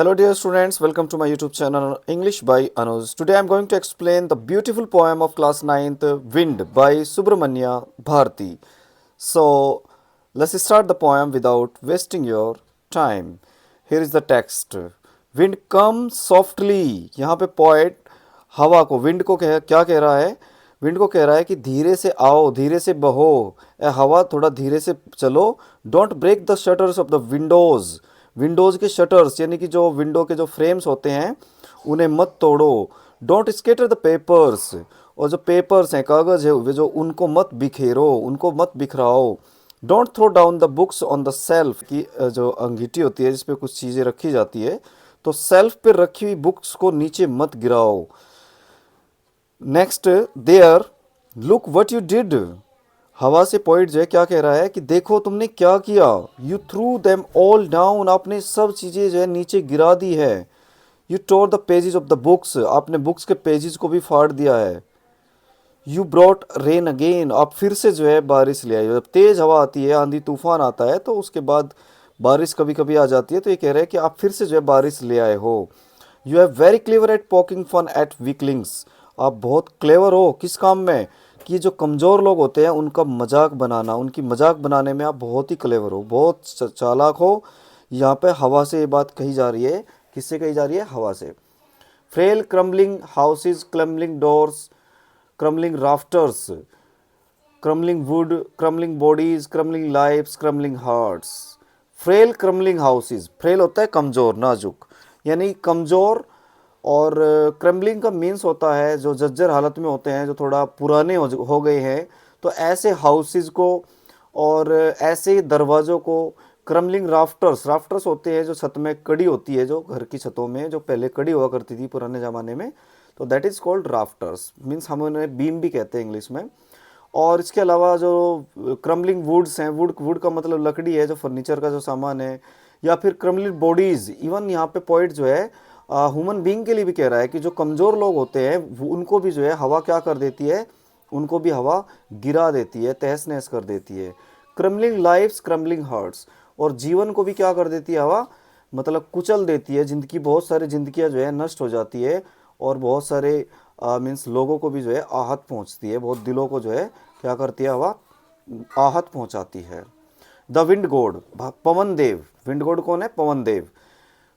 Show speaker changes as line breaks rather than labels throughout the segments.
Hello, dear students. Welcome to my YouTube channel English by Anuj. Today I am going to explain the beautiful poem of class 9th Wind by Subramanya Bharati. So, let's start the poem without wasting your time. Here is the text. Wind comes softly. यहाँ पे poet हवा को wind को क्या कह रहा है? Wind को कह रहा है कि धीरे से आओ, धीरे से बहो, ए हवा थोड़ा धीरे से चलो. Don't break the shutters of the windows. Windows के शटर्स यानी कि जो विंडो के जो फ्रेम्स होते हैं उन्हें मत तोड़ो. Don't scatter the papers. और जो पेपर्स हैं, कागज़ है, वे जो उनको मत बिखेरो, उनको मत बिखराओ. Don't throw down the books on the shelf. की जो अंगीठी होती है जिस पे कुछ चीज़ें रखी जाती है, तो सेल्फ पे रखी हुई बुक्स को नीचे मत गिराओ. Next, there look what you did. हवा से पोइट जो है क्या कह रहा है कि देखो तुमने क्या किया. You through them all down. आपने सब चीज़ें जो है नीचे गिरा दी है. You tore the pages of the books. आपने बुक्स के पेजेस को भी फाड़ दिया है. You brought rain again. आप फिर से जो है बारिश ले आए. जब तेज़ हवा आती है, आंधी तूफान आता है, तो उसके बाद बारिश कभी कभी आ जाती है. तो ये कह रहे हैं कि आप फिर से जो है बारिश ले आए हो. You have very clever at poking fun at weaklings. आप बहुत क्लेवर हो किस काम में, कि जो कमज़ोर लोग होते हैं उनका मजाक बनाना, उनकी मजाक बनाने में आप बहुत ही क्लेवर हो, बहुत चालाक हो. यहाँ पे हवा से ये बात कही जा रही है. किससे कही जा रही है? हवा से. Frail crumbling houses, crumbling doors, crumbling rafters, crumbling wood, crumbling bodies, crumbling lives, crumbling hearts. Frail crumbling houses. Frail होता है कमज़ोर, नाजुक, यानी कमज़ोर. और क्रम्बलिंग का मीन्स होता है जो जर्जर हालत में होते हैं, जो थोड़ा पुराने हो गए हैं. तो ऐसे हाउसेस को और ऐसे दरवाज़ों को क्रम्बलिंग राफ्टर्स. राफ्टर्स होते हैं जो छत में कड़ी होती है, जो घर की छतों में जो पहले कड़ी हुआ करती थी पुराने ज़माने में, तो that is called rafters. Means हम उन्हें बीम भी कहते हैं इंग्लिश में. और इसके अलावा जो क्रम्बलिंग वुड्स हैं, वुड का मतलब लकड़ी है, जो फर्नीचर का जो सामान है. या फिर क्रम्बलिंग बॉडीज़. इवन यहाँ पे पॉइंट जो है ह्यूमन बीइंग के लिए भी कह रहा है कि जो कमज़ोर लोग होते हैं उनको भी जो है हवा क्या कर देती है, उनको भी हवा गिरा देती है, तहस नहस कर देती है. Crumbling lives, crumbling hearts. और जीवन को भी क्या कर देती है हवा, मतलब कुचल देती है. जिंदगी, बहुत सारी जिंदगियां जो है नष्ट हो जाती है. और बहुत सारे मीन्स लोगों को भी जो है आहत पहुंचती है. बहुत दिलों को जो है क्या करती है हवा, आहत पहुंचाती है. The wind god, Pavan Dev. Wind god कौन है? Pavan Dev.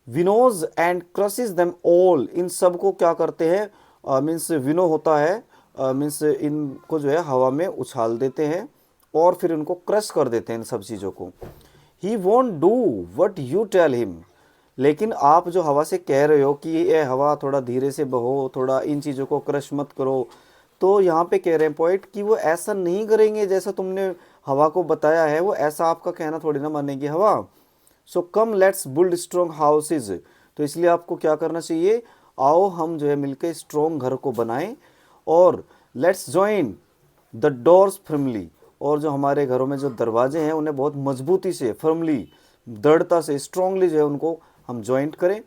Winnows and crushes them all. इन सब को क्या करते हैं, मीन्स विनो होता है, मीन्स इनको जो है हवा में उछाल देते हैं और फिर इनको क्रश कर देते हैं इन सब चीज़ों को. He won't do what you tell him. लेकिन आप जो हवा से कह रहे हो कि ये हवा थोड़ा धीरे से बहो, थोड़ा इन चीज़ों को क्रश मत करो, तो यहाँ पे कह रहे हैं पॉइंट कि वो ऐसा नहीं करेंगे जैसा तुमने हवा को बताया है. वो ऐसा आपका कहना थोड़ी ना मानेगी हवा. So come let's build strong houses. तो इसलिए आपको क्या करना चाहिए, आओ हम जो है मिलकर स्ट्रॉन्ग घर को बनाएं. और let's join the doors firmly. और जो हमारे घरों में जो दरवाजे हैं उन्हें बहुत मजबूती से, फर्मली, दृढ़ता से, स्ट्रांगली जो है उनको हम जॉइंट करें.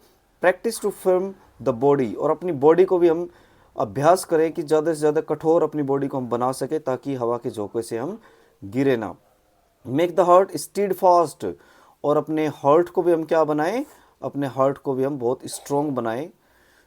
Practice to firm the body. और अपनी बॉडी को भी हम अभ्यास करें कि ज़्यादा से ज़्यादा कठोर अपनी बॉडी को हम बना सकें ताकि हवा के झोंके से हम गिरे ना. Make the heart stead fast. और अपने हार्ट को भी हम क्या बनाएं, अपने हार्ट को भी हम बहुत स्ट्रॉन्ग बनाएं.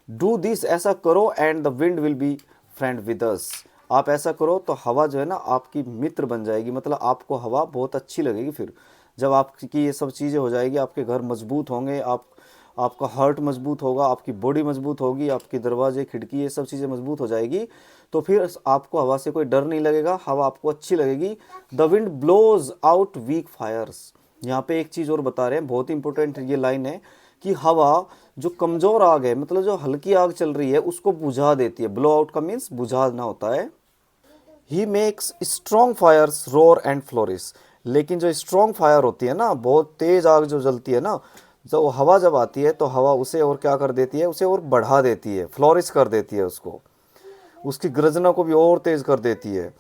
डू दिस, ऐसा करो, and the wind will be friend with us. आप ऐसा करो तो हवा जो है ना आपकी मित्र बन जाएगी. मतलब आपको हवा बहुत अच्छी लगेगी. फिर जब आपकी ये सब चीज़ें हो जाएगी, आपके घर मजबूत होंगे, आपका हार्ट मजबूत होगा, आपकी बॉडी मजबूत होगी, आपके दरवाजे, खिड़की, ये सब चीज़ें मजबूत हो जाएगी, तो फिर आपको हवा से कोई डर नहीं लगेगा. हवा आपको अच्छी लगेगी. The wind blows out weak fires. यहाँ पे एक चीज़ और बता रहे हैं, बहुत इंपॉर्टेंट ये लाइन है कि हवा जो कमज़ोर आग है, मतलब जो हल्की आग चल रही है, उसको बुझा देती है. ब्लो आउट का मीन्स बुझाना होता है. He makes strong fires roar and flourish. लेकिन जो स्ट्रॉन्ग फायर होती है ना, बहुत तेज आग जो जलती है ना, जो हवा जब आती है तो हवा उसे और क्या कर देती है, उसे और बढ़ा देती है, फ्लोरिश कर देती है उसको, उसकी गर्जना को भी और तेज कर देती है.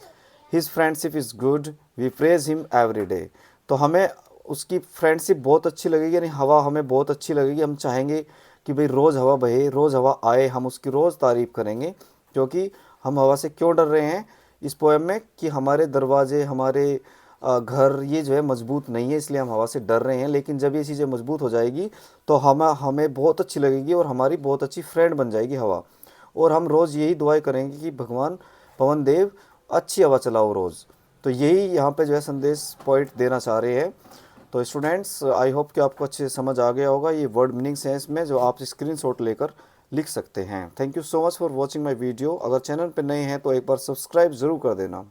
His friendship is good, we praise him every day. तो हमें उसकी फ्रेंडशिप बहुत अच्छी लगेगी, यानी हवा हमें बहुत अच्छी लगेगी. हम चाहेंगे कि भाई रोज़ हवा बहे, रोज़ हवा आए, हम उसकी रोज़ तारीफ़ करेंगे. क्योंकि हम हवा से क्यों डर रहे हैं इस पोएम में, कि हमारे दरवाजे, हमारे घर ये जो है मजबूत नहीं है, इसलिए हम हवा से डर रहे हैं। लेकिन जब ये चीज़ें मजबूत हो जाएगी तो हमें हमें बहुत अच्छी लगेगी और हमारी बहुत अच्छी फ्रेंड बन जाएगी हवा। और हम रोज़ यही दुआएं करेंगे कि भगवान पवन देव अच्छी हवा चलाओ रोज़। तो यही यहाँ पे जो है संदेश पॉइंट देना चाह रहे हैं। तो स्टूडेंट्स, आई होप कि आपको अच्छे से समझ आ गया होगा। ये वर्ड मीनिंग्स हैं इसमें जो आप स्क्रीनशॉट लेकर लिख सकते हैं। Thank you so much for watching my video. अगर चैनल पे नए हैं तो एक बार सब्सक्राइब ज़रूर कर देना।